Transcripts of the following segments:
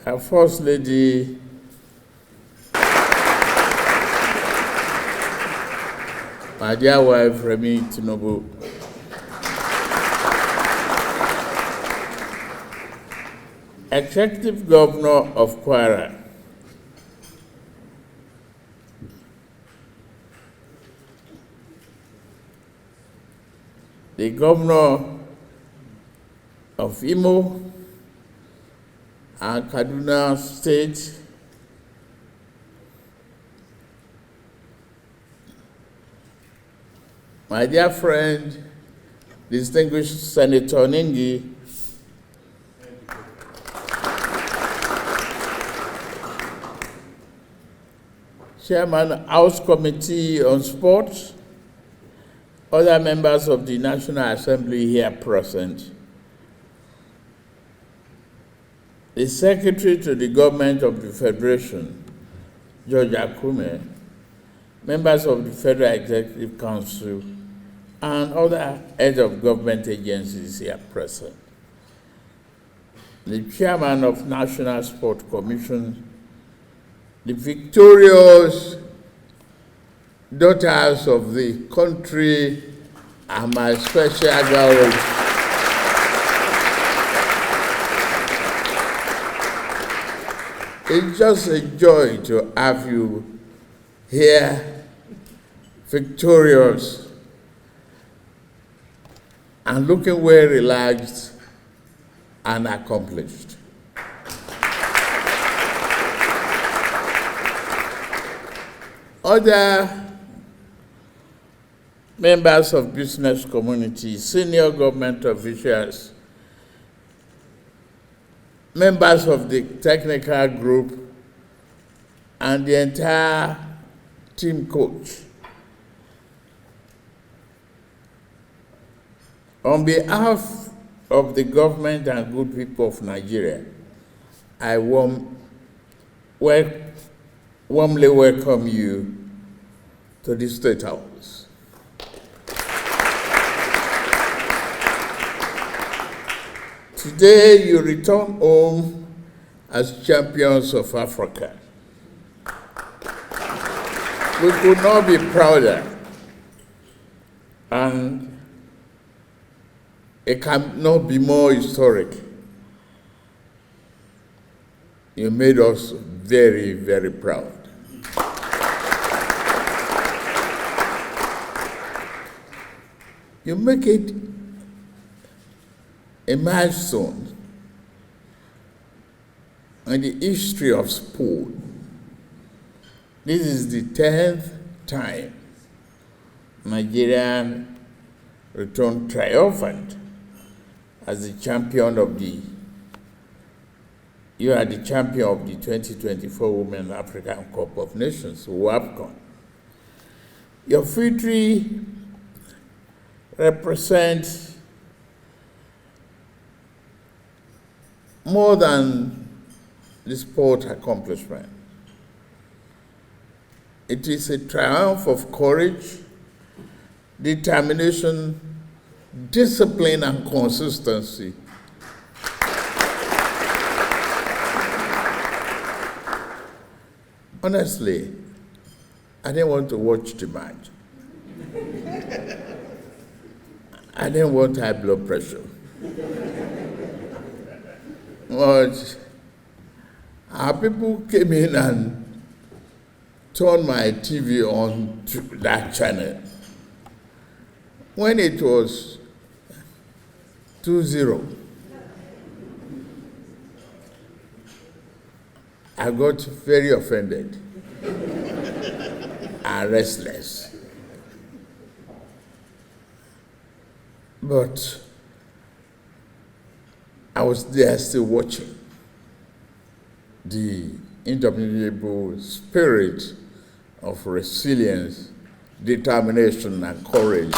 Our First Lady, my dear wife, Agrier Tinubu, Executive Governor of Kwara, the Governor of Imo and Kaduna State, my dear friend, distinguished Senator Ningi, Chairman, House Committee on Sport, other members of the National Assembly here present, the Secretary to the Government of the Federation, George Akume, members of the Federal Executive Council, and other heads of government agencies here present, the Chairman of National Sport Commission, the victorious daughters of the country, and my special girls. It's just a joy to have you here, victorious, and looking well relaxed and accomplished. Other members of business community, senior government officials, members of the technical group, and the entire team coach. On behalf of the government and good people of Nigeria, I warmly welcome you to the State House. Today, you return home as champions of Africa. We could not be prouder, and it cannot be more historic. You made us very, very proud. You make it a milestone in the history of sport. This is the 10th time Nigerian returned triumphant as the champion of you are the champion of the 2024 Women African Cup of Nations, WAFCON. Your victory represents more than the sport accomplishment. It is a triumph of courage, determination, discipline, and consistency. Honestly, I didn't want to watch the match. I didn't want high blood pressure. But our people came in and turned my TV on to that channel. When it was 2-0, I got very offended and restless. But I was there still watching the indomitable spirit of resilience, determination, and courage.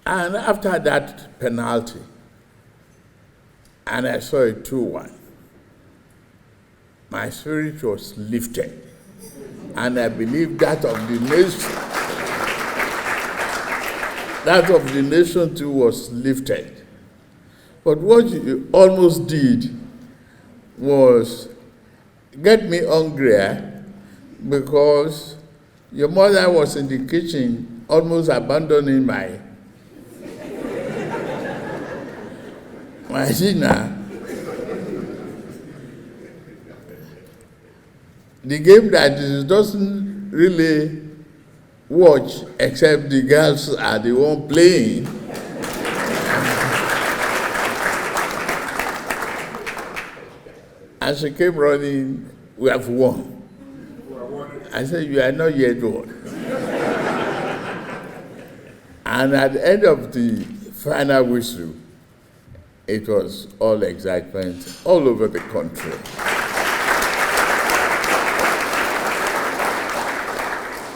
And after that penalty, and I saw a 2-1, my spirit was lifted, and I believe that of the nation. that of the nation too was lifted. But what you almost did was get me hungrier, because your mother was in the kitchen almost abandoning my dinner. The game that she doesn't really watch, except the girls are the one playing. And she came running, "We have won." I said, "You are not yet won." And at the end of the final whistle, it was all excitement all over the country.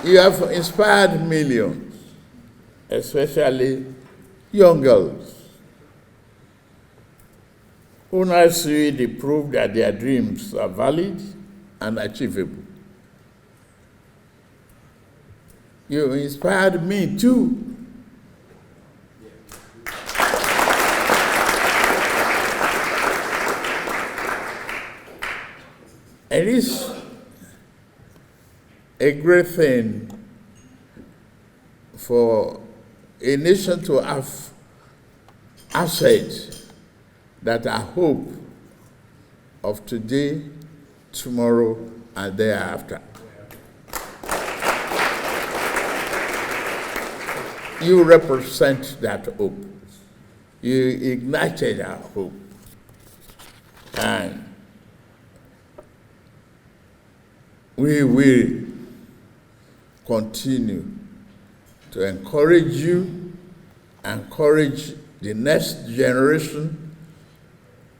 You have inspired millions, especially young girls, who now see the proof that their dreams are valid and achievable. You inspired me too. It is a great thing for a nation to have assets that are hope of today, tomorrow, and thereafter. You represent that hope. You ignited our hope. And we will continue to encourage you, encourage the next generation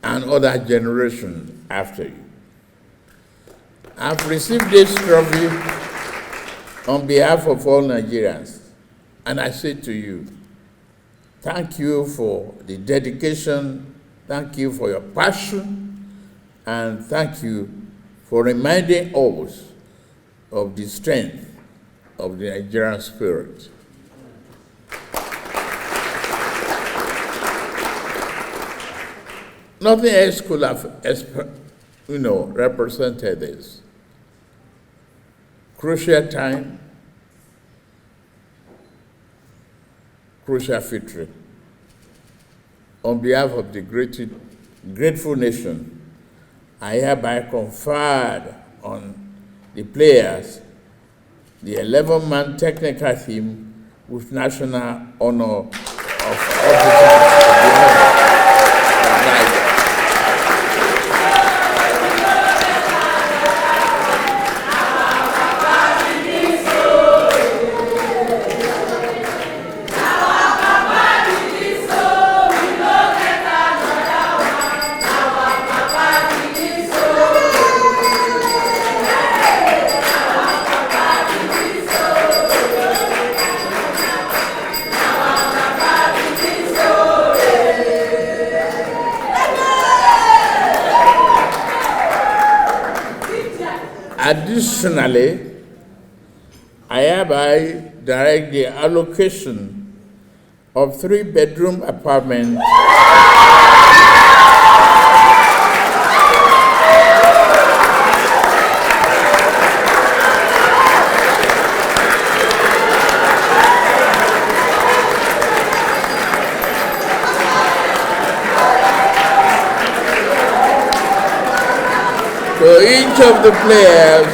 and other generations after you. I've received this trophy on behalf of all Nigerians, and I say to you, thank you for the dedication, thank you for your passion, and thank you for reminding us of the strength of the Nigerian spirit. Nothing else could have, represented this crucial time, crucial victory. On behalf of the grateful nation, I hereby conferred on the players the 11-man technical team with national honor of officers of the Niger. Additionally, I hereby direct the allocation of 3-bedroom apartments to each of the players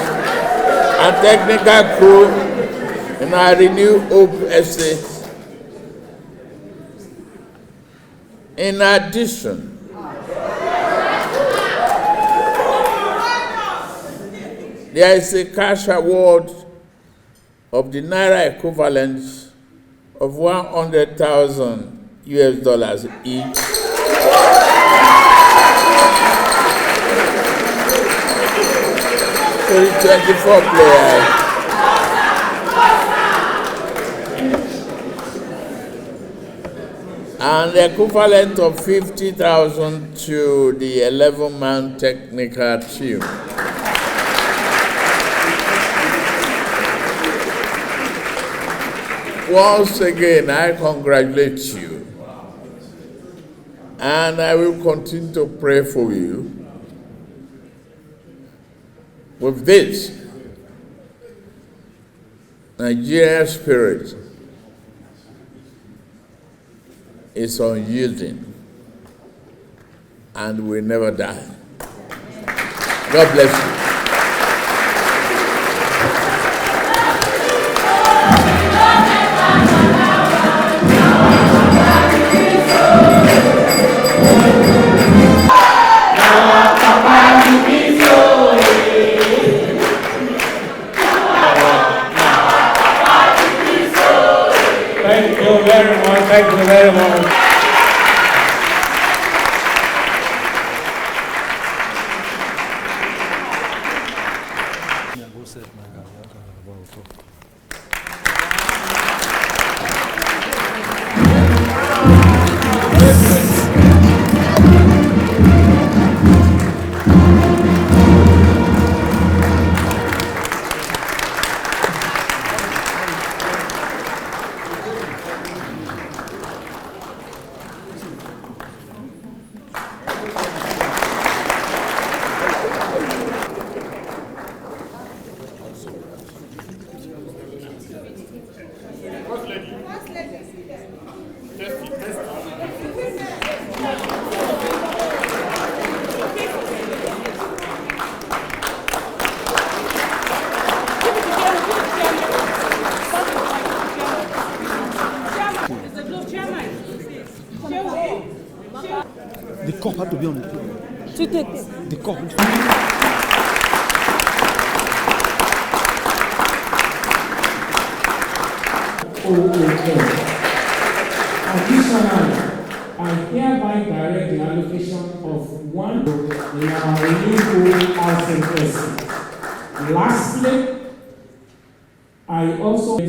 and technical crew in our Renew Hope estate. In addition, there is a cash award of the Naira equivalent of $100,000 each. For the 24 players. And the equivalent of 50,000 to the 11-man technical team. Once again, I congratulate you. And I will continue to pray for you. With this, Nigerian spirit is unyielding and will never die. God bless you. Thank you very much. Thank you very much. The cup had to be on the floor. To take The cup. Additionally, I hereby direct the allocation of one in our new housing estate. Lastly, I also of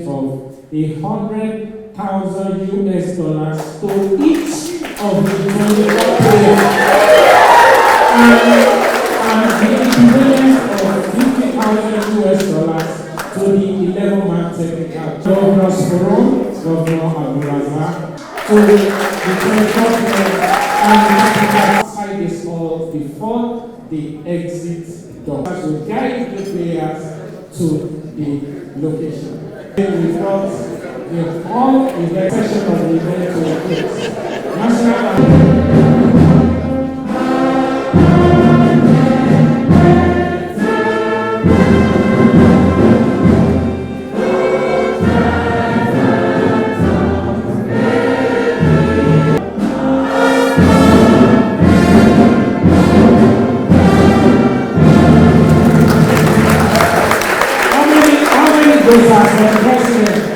$100,000 to each of the 24 players and the equivalent of $50,000 to the 11-man technical. Governor Sporon, Governor Abdulrazak, to the 24 players and the outside this hall before the exit door. So guide the players to the location. We thought the whole event session of the event to close. How many goes as the president?